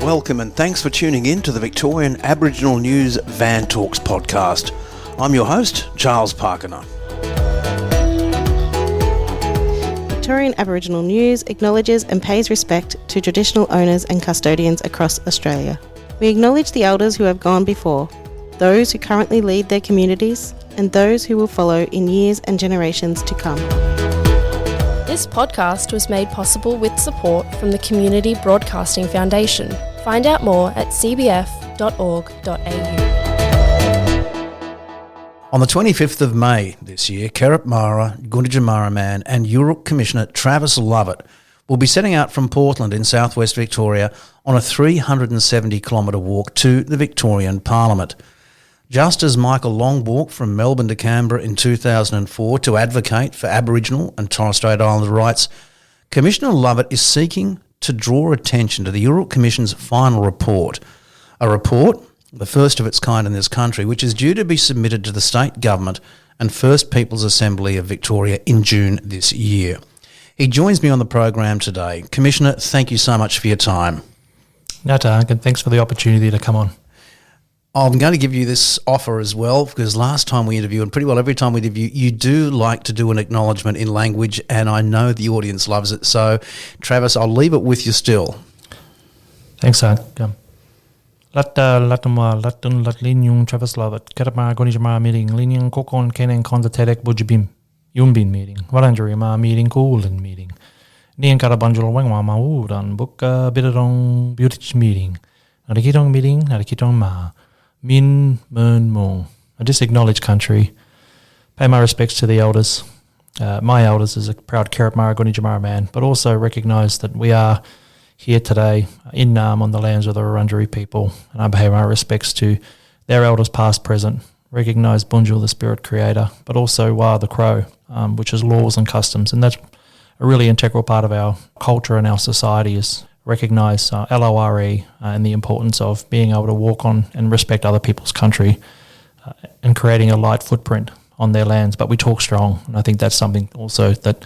Welcome and thanks for tuning in to the Victorian Aboriginal News Van Talks podcast. I'm your host, Charles Pakana. Victorian Aboriginal News acknowledges and pays respect to traditional owners and custodians across Australia. We acknowledge the elders who have gone before, those who currently lead their communities, and those who will follow in years and generations to come. This podcast was made possible with support from the Community Broadcasting Foundation. Find out more at cbf.org.au. On the 25th of May this year, Kerripmara, Gunditjmara Man and Yoorrook Commissioner Travis Lovett will be setting out from Portland in southwest Victoria on a 370-kilometre walk to the Victorian Parliament. Just as Michael Long walked from Melbourne to Canberra in 2004 to advocate for Aboriginal and Torres Strait Islander rights, Commissioner Lovett is seeking to draw attention to the Yoorrook Commission's final report, a report, the first of its kind in this country, which is due to be submitted to the state government and First Peoples Assembly of Victoria in June this year. He joins me on the program today. Commissioner, thank you so much for your time. No, Tark, and thanks for the opportunity to come on. I'm going to give you this offer as well, because last time we interview, and pretty well every time we interview, you do like to do an acknowledgement in language, and I know the audience loves it. So, Travis, I'll leave it with you still. Thanks, Tark. Latun Latlinyung Travis Lovett, Kerripmara Gunditjmara meeting, Linyang Kokon Kenen Konzaterek Bujibim, Yumbin meeting, Waranjurima meeting, Coolan meeting, Nian Karabanjul Wangma Udan, Buka Bidadong Beautich meeting, Narikitong meeting, Narikitong Ma. Min Mun Mung. I just acknowledge country, pay my respects to the elders, my elders as a proud Kerripmara Gunditjmara man, but also recognise that we are here today in Naarm on the lands of the Wurundjeri people, and I pay my respects to their elders past, present, recognise Bunjil, the spirit creator, but also Wa, the crow, which is laws and customs, and that's a really integral part of our culture and our society is recognise LORE and the importance of being able to walk on and respect other people's country and creating a light footprint on their lands. But we talk strong, and I think that's something also that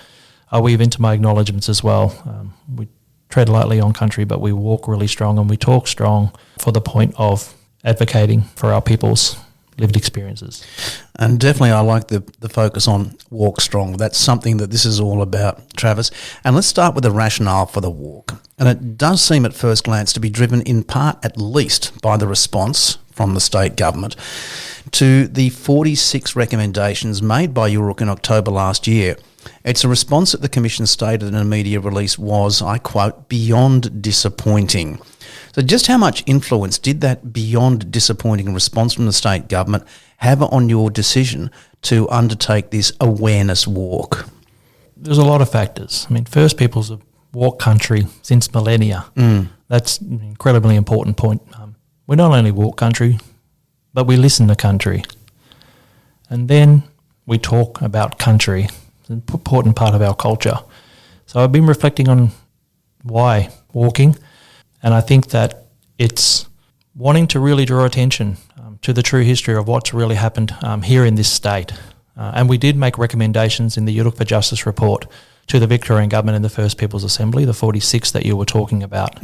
I weave into my acknowledgements as well. We tread lightly on country, but we walk really strong and we talk strong for the point of advocating for our people's lived experiences. And definitely I like the focus on walk strong. That's something that this is all about, Travis. And let's start with the rationale for the walk. And it does seem at first glance to be driven in part at least by the response from the state government to the 46 recommendations made by Yoorrook in October last year. It's a response that the Commission stated in a media release was, I quote, beyond disappointing. So just how much influence did that beyond disappointing response from the state government have on your decision to undertake this awareness walk? There's a lot of factors. I mean, First Peoples have walked country since millennia. That's an incredibly important point. We not only walk country, but we listen to country. And then we talk about country. It's an important part of our culture. So I've been reflecting on why walking, and I think that it's wanting to really draw attention to the true history of what's really happened here in this state. And we did make recommendations in the Yoorrook for Justice report to the Victorian Government and the First Peoples Assembly, the 46 that you were talking about.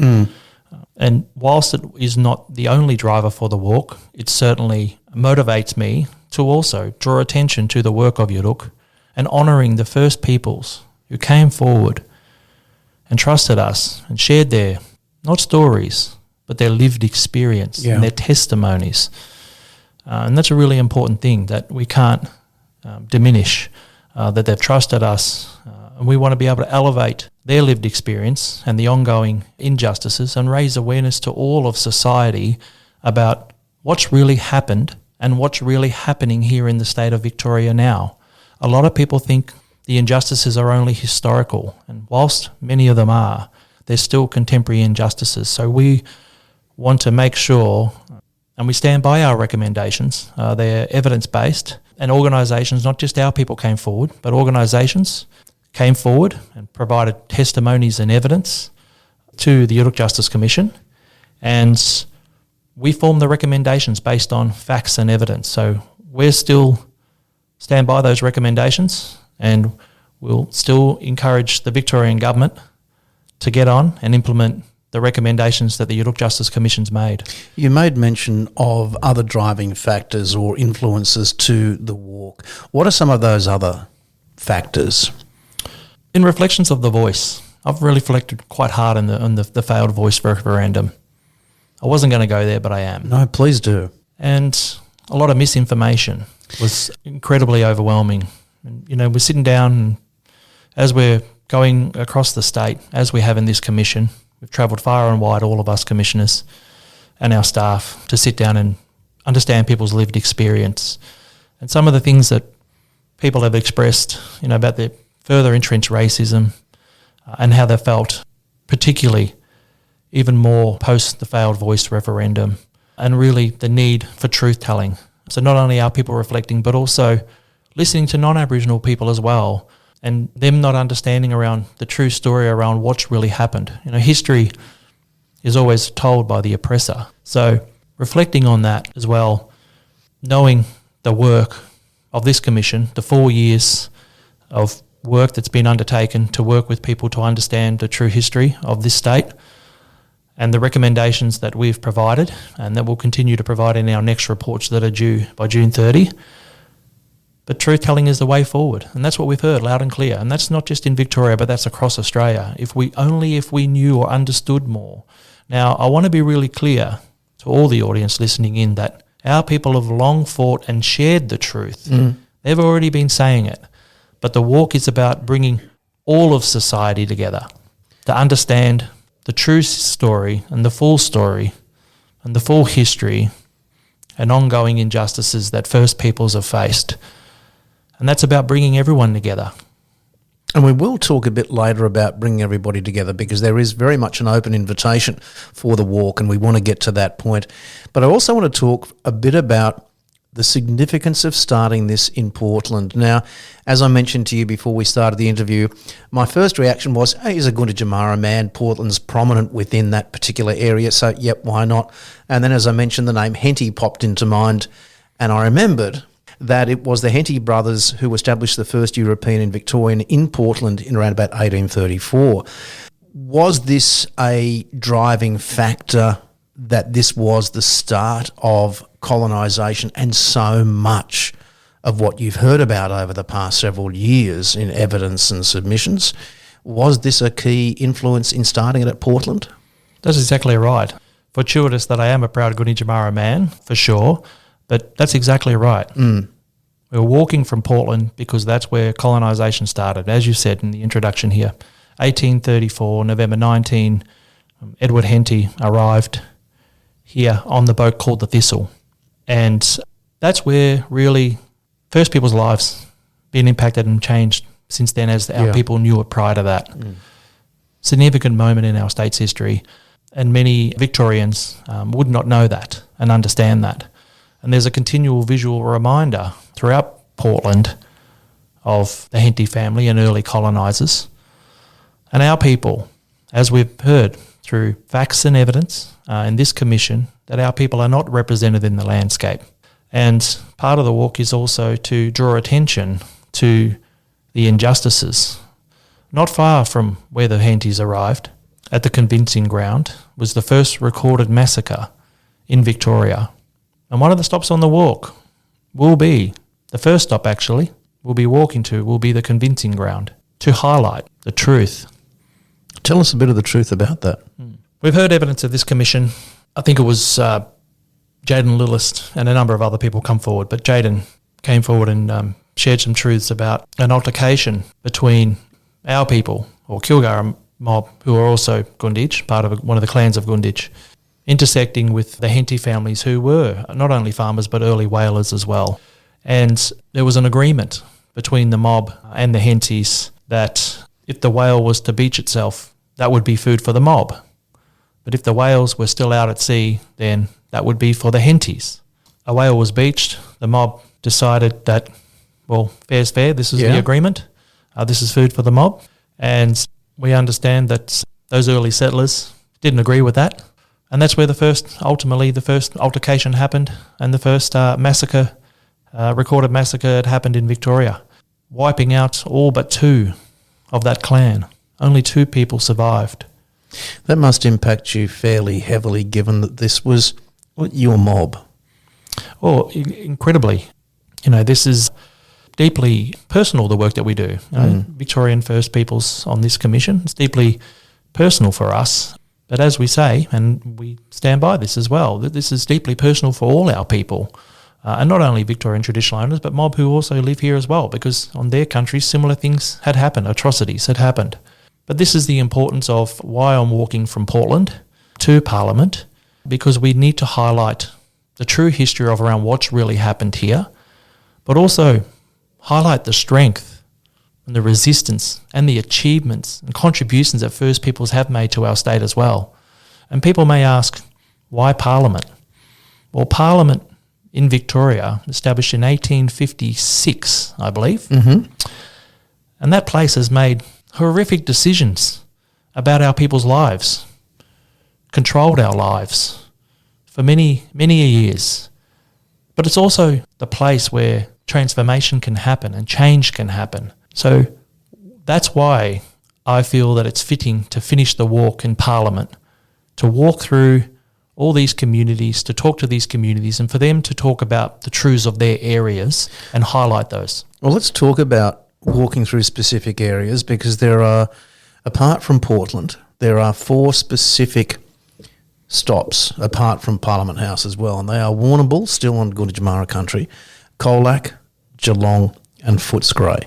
And whilst it is not the only driver for the walk, it certainly motivates me to also draw attention to the work of Yoorrook and honouring the First Peoples who came forward and trusted us and shared their, not stories, but their lived experience and their testimonies. And that's a really important thing that we can't diminish, that they've trusted us. And we want to be able to elevate their lived experience and the ongoing injustices and raise awareness to all of society about what's really happened and what's really happening here in the state of Victoria now. A lot of people think the injustices are only historical, and whilst many of them are, they're still contemporary injustices. So we want to make sure, and we stand by our recommendations, they're evidence-based, and organisations, not just our people came forward, but organisations came forward and provided testimonies and evidence to the Yoorrook Justice Commission, and we form the recommendations based on facts and evidence. So we're still stand by those recommendations, and we'll still encourage the Victorian government to get on and implement the recommendations that the Yoorrook Justice Commission's made. You made mention of other driving factors or influences to the walk. What are some of those other factors? In reflections of the voice, I've really reflected quite hard on the failed voice referendum. I wasn't going to go there, but I am. No, please do. And a lot of misinformation was incredibly overwhelming. And, we're sitting down and as we're going across the state, as we have in this commission, we've travelled far and wide, all of us commissioners and our staff, to sit down and understand people's lived experience. And some of the things that people have expressed, about their further entrenched racism and how they felt, particularly even more post the failed voice referendum, and really the need for truth-telling. So not only are people reflecting, but also listening to non-Aboriginal people as well, and them not understanding around the true story around what's really happened. History is always told by the oppressor. So reflecting on that as well, knowing the work of this commission, the 4 years of work that's been undertaken to work with people to understand the true history of this state, and the recommendations that we've provided and that we'll continue to provide in our next reports that are due by June 30. But truth-telling is the way forward, and that's what we've heard loud and clear. And that's not just in Victoria, but that's across Australia. If we knew or understood more. Now, I want to be really clear to all the audience listening in that our people have long fought and shared the truth. They've already been saying it. But the walk is about bringing all of society together to understand the true story and the full history and ongoing injustices that First Peoples have faced. And that's about bringing everyone together. And we will talk a bit later about bringing everybody together, because there is very much an open invitation for the walk, and we want to get to that point. But I also want to talk a bit about the significance of starting this in Portland. Now, as I mentioned to you before we started the interview, my first reaction was, hey, he's a Gunditjmara man. Portland's prominent within that particular area, so yep, why not? And then as I mentioned, the name Henty popped into mind, and I remembered that it was the Henty brothers who established the first European and Victorian in Portland in around about 1834. Was this a driving factor that this was the start of colonisation and so much of what you've heard about over the past several years in evidence and submissions? Was this a key influence in starting it at Portland? That's exactly right. Fortuitous that I am a proud Gunditjmara man, for sure, but that's exactly right. We were walking from Portland because that's where colonisation started, as you said in the introduction here. 1834, November 19, Edward Henty arrived here on the boat called the Thistle. And that's where really First People's lives been impacted and changed since then, as our people knew it prior to that. Significant moment in our state's history, and many Victorians would not know that and understand that. And there's a continual visual reminder throughout Portland of the Henty family and early colonisers. And our people, as we've heard through facts and evidence in this commission, that our people are not represented in the landscape. And part of the walk is also to draw attention to the injustices. Not far from where the Hentys arrived, at the Convincing Ground, was the first recorded massacre in Victoria. And one of the stops on the walk will be, the first stop actually, we'll be walking to, will be the Convincing Ground, to highlight the truth. Tell us a bit of the truth about that. We've heard evidence of this commission. I think it was Jaden Lillist and a number of other people come forward, but Jaden came forward and shared some truths about an altercation between our people, or Kilgara mob, who are also Gunditj, part of one of the clans of Gunditj, intersecting with the Henty families, who were not only farmers but early whalers as well. And there was an agreement between the mob and the Hentys that if the whale was to beach itself, that would be food for the mob. But if the whales were still out at sea, then that would be for the Hentys. A whale was beached. The mob decided that, well, fair's fair. This is the agreement. This is food for the mob. And we understand that those early settlers didn't agree with that. And that's where the first altercation happened, and the first recorded massacre had happened in Victoria. wiping out all but 2 of that clan. Only 2 people survived. That must impact you fairly heavily, given that this was your mob. Oh, incredibly. This is deeply personal, the work that we do. Victorian First Peoples on this commission, it's deeply personal for us. But as we say, and we stand by this as well, that this is deeply personal for all our people. And not only Victorian traditional owners, but mob who also live here as well, because on their countries, similar things had happened, atrocities had happened. But this is the importance of why I'm walking from Portland to Parliament, because we need to highlight the true history of around what's really happened here, but also highlight the strength and the resistance and the achievements and contributions that First Peoples have made to our state as well. And people may ask, why Parliament? Well, Parliament in Victoria, established in 1856, I believe, and that place has made horrific decisions about our people's lives, controlled our lives for many, many years. But it's also the place where transformation can happen and change can happen. So that's why I feel that it's fitting to finish the walk in Parliament, to walk through all these communities, to talk to these communities and for them to talk about the truths of their areas and highlight those. Well, let's talk about walking through specific areas, because there are, apart from Portland, there are 4 specific stops apart from Parliament House as well, and they are Warrnambool, still on Gunditjmara country, Colac, Geelong and Footscray.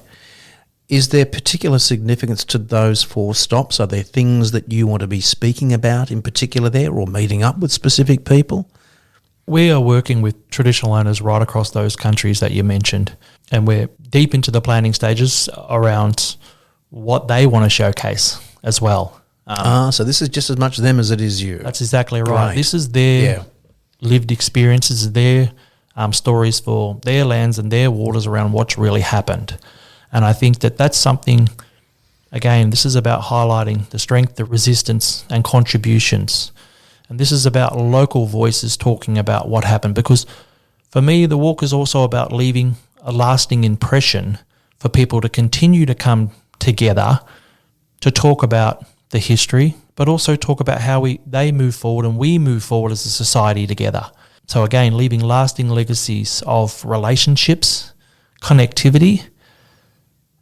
Is there particular significance to those 4 stops? Are there things that you want to be speaking about in particular there, or meeting up with specific people? We are working with traditional owners right across those countries that you mentioned, and we're deep into the planning stages around what they want to showcase as well. So this is just as much them as it is you. That's exactly right. Great. This is their lived experiences, their stories for their lands and their waters around what's really happened. And I think that that's something, again, this is about highlighting the strength, the resistance and contributions. And this is about local voices talking about what happened, because for me, the walk is also about leaving a lasting impression for people to continue to come together to talk about the history, but also talk about how they move forward and we move forward as a society together. So again, leaving lasting legacies of relationships, connectivity.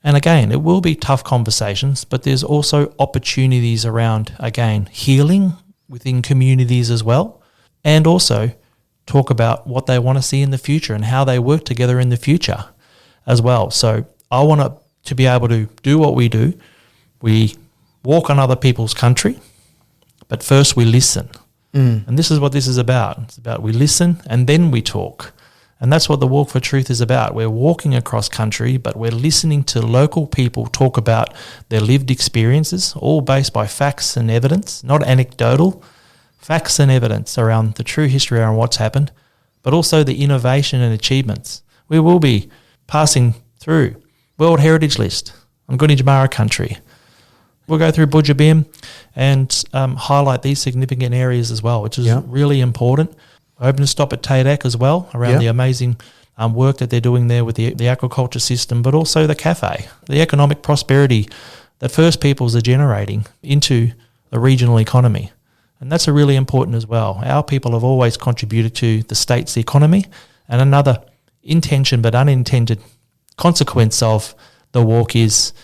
And again, it will be tough conversations, but there's also opportunities around, again, healing within communities as well, and also talk about what they want to see in the future and how they work together in the future as well. So I want to be able to do what we do. We walk on other people's country, but first we listen. And this is what this is about. It's about we listen and then we talk. And that's what the Walk for Truth is about. We're walking across country, but we're listening to local people talk about their lived experiences, all based by facts and evidence, not anecdotal, facts and evidence around the true history around what's happened, but also the innovation and achievements. We will be passing through World Heritage List on Gunditjmara country. We'll go through Budjabim and highlight these significant areas as well, which is really important. We're hoping to stop at Tadak as well, around the amazing work that they're doing there with the aquaculture system, but also the cafe, the economic prosperity that First Peoples are generating into the regional economy. And that's a really important as well. Our people have always contributed to the state's economy, and another intention but unintended consequence of the walk is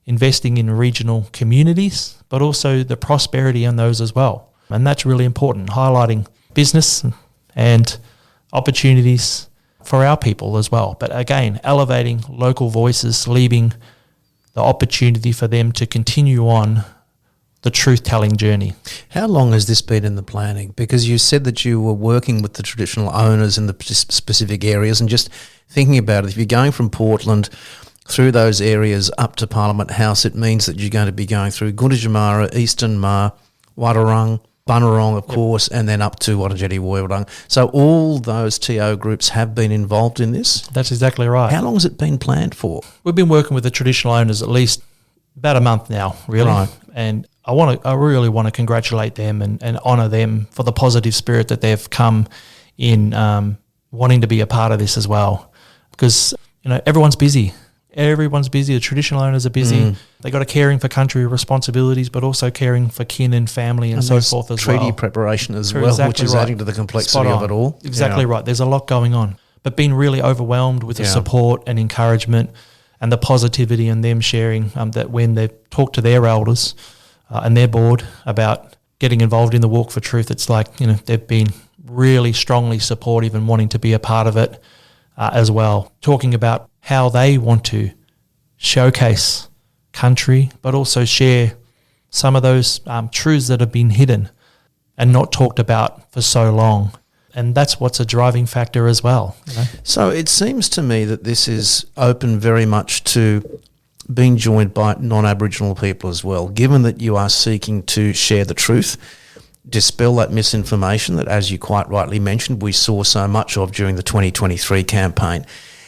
investing in regional communities, but also the prosperity in those as well. And that's really important, highlighting business and opportunities for our people as well. But again, elevating local voices, leaving the opportunity for them to continue on the truth-telling journey. How long has this been in the planning? Because you said that you were working with the traditional owners in the specific areas, and just thinking about it, if you're going from Portland through those areas up to Parliament House, it means that you're going to be going through Gunditjmara, Eastern Mar, Wadawurrung, Bunurong, of course, and then up to Wattajeti Woiwurrung. So all those TO groups have been involved in this? That's exactly right. How long has it been planned for? We've been working with the traditional owners at least about a month now, really. Right. And I really want to congratulate them and honour them for the positive spirit that they've come in wanting to be a part of this as well. Because, everyone's busy. Everyone's busy. The traditional owners are busy. They got a caring for country responsibilities, but also caring for kin and family and so forth as well. Treaty preparation as well, Exactly which is right. adding to the complexity of it all. Exactly right. There's a lot going on. But being really overwhelmed with the support and encouragement and the positivity and them sharing that when they talk to their elders and their board about getting involved in the Walk for Truth, it's like, they've been really strongly supportive and wanting to be a part of it as well. Talking about how they want to showcase country, but also share some of those truths that have been hidden and not talked about for so long. And that's what's a driving factor as well. So it seems to me that this is open very much to being joined by non-Aboriginal people as well, given that you are seeking to share the truth, dispel that misinformation that, as you quite rightly mentioned, we saw so much of during the 2023 campaign.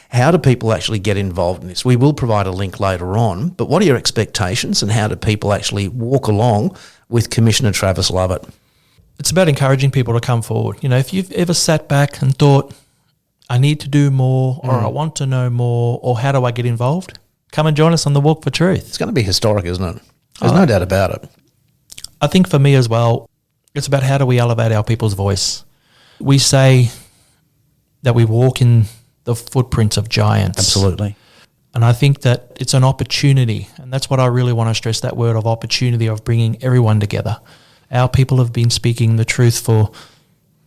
How do people actually get involved in this? We will provide a link later on, but what are your expectations and how do people actually walk along with Commissioner Travis Lovett? It's about encouraging people to come forward. If you've ever sat back and thought, I need to do more, or I want to know more, or how do I get involved? Come and join us on the Walk for Truth. It's going to be historic, isn't it? There's no doubt about it. I think for me as well, it's about how do we elevate our people's voice. We say that we walk in the footprints of giants. Absolutely. And I think that it's an opportunity, and that's what I really want to stress, that word of opportunity, of bringing everyone together. Our people have been speaking the truth for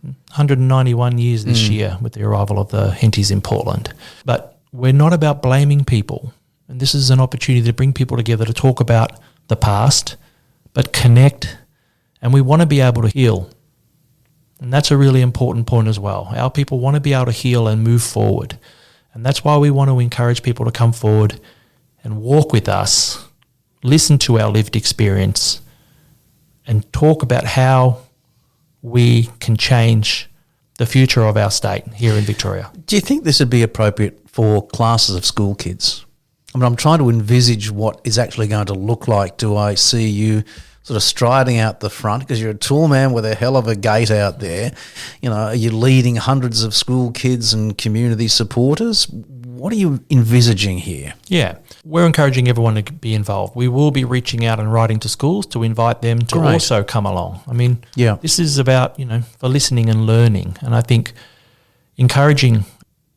191 years this year with the arrival of the Henties in Portland. But we're not about blaming people, and this is an opportunity to bring people together to talk about the past, but connect, and we want to be able to heal. And that's a really important point as well. Our people want to be able to heal and move forward. And that's why we want to encourage people to come forward and walk with us, listen to our lived experience, and talk about how we can change the future of our state here in Victoria. Do you think this would be appropriate for classes of school kids? I mean, I'm trying to envisage what is actually going to look like. Do I see you sort of striding out the front, because you're a tall man with a hell of a gait out there? Are you leading hundreds of school kids and community supporters? What are you envisaging here? Yeah, we're encouraging everyone to be involved. We will be reaching out and writing to schools to invite them to also come along. I mean, this is about, for listening and learning. And I think encouraging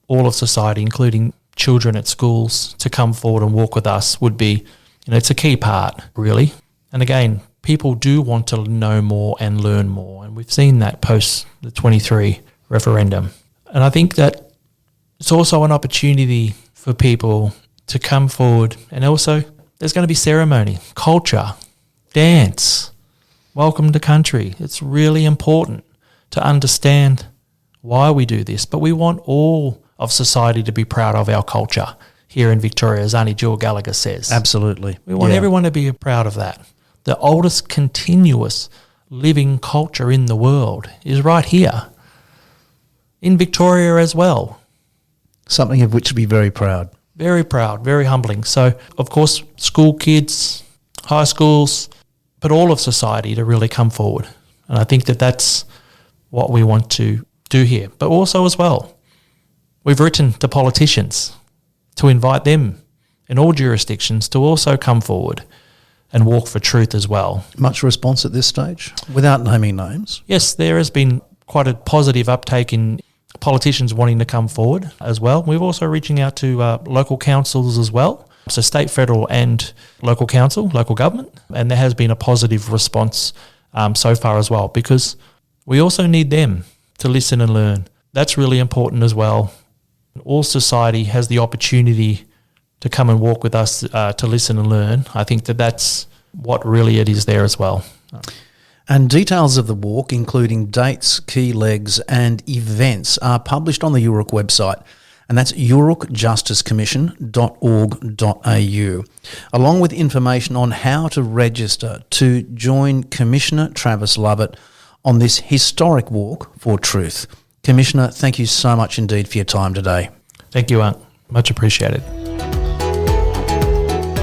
all of society, including children at schools, to come forward and walk with us would be, it's a key part, really. And again, people do want to know more and learn more. And we've seen that post the 23 referendum. And I think that it's also an opportunity for people to come forward. And also, there's going to be ceremony, culture, dance, welcome to country. It's really important to understand why we do this. But we want all of society to be proud of our culture here in Victoria, as Auntie Jill Gallagher says. Absolutely. We want everyone to be proud of that. The oldest continuous living culture in the world is right here in Victoria as well. Something of which to be very proud. Very proud, very humbling. So, of course, school kids, high schools, but all of society to really come forward. And I think that that's what we want to do here. But also as well, we've written to politicians to invite them in all jurisdictions to also come forward and walk for truth as well. Much response at this stage, without naming names? Yes, there has been quite a positive uptake in politicians wanting to come forward as well. We're also reaching out to local councils as well, so state, federal and local council, local government, and there has been a positive response so far as well, because we also need them to listen and learn. That's really important as well. All society has the opportunity to come and walk with us to listen and learn. I think that that's what really it is there as well. And details of the walk, including dates, key legs and events, are published on the Yoorrook website, and that's yoorrookjusticecommission.org.au, along with information on how to register to join Commissioner Travis Lovett on this historic walk for truth. Commissioner, thank you so much indeed for your time today. Thank you, Aunt. Much appreciated.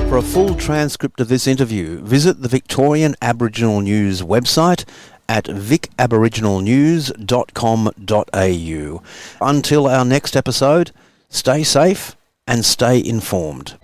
For a full transcript of this interview, visit the Victorian Aboriginal News website at vicaboriginalnews.com.au. Until our next episode, stay safe and stay informed.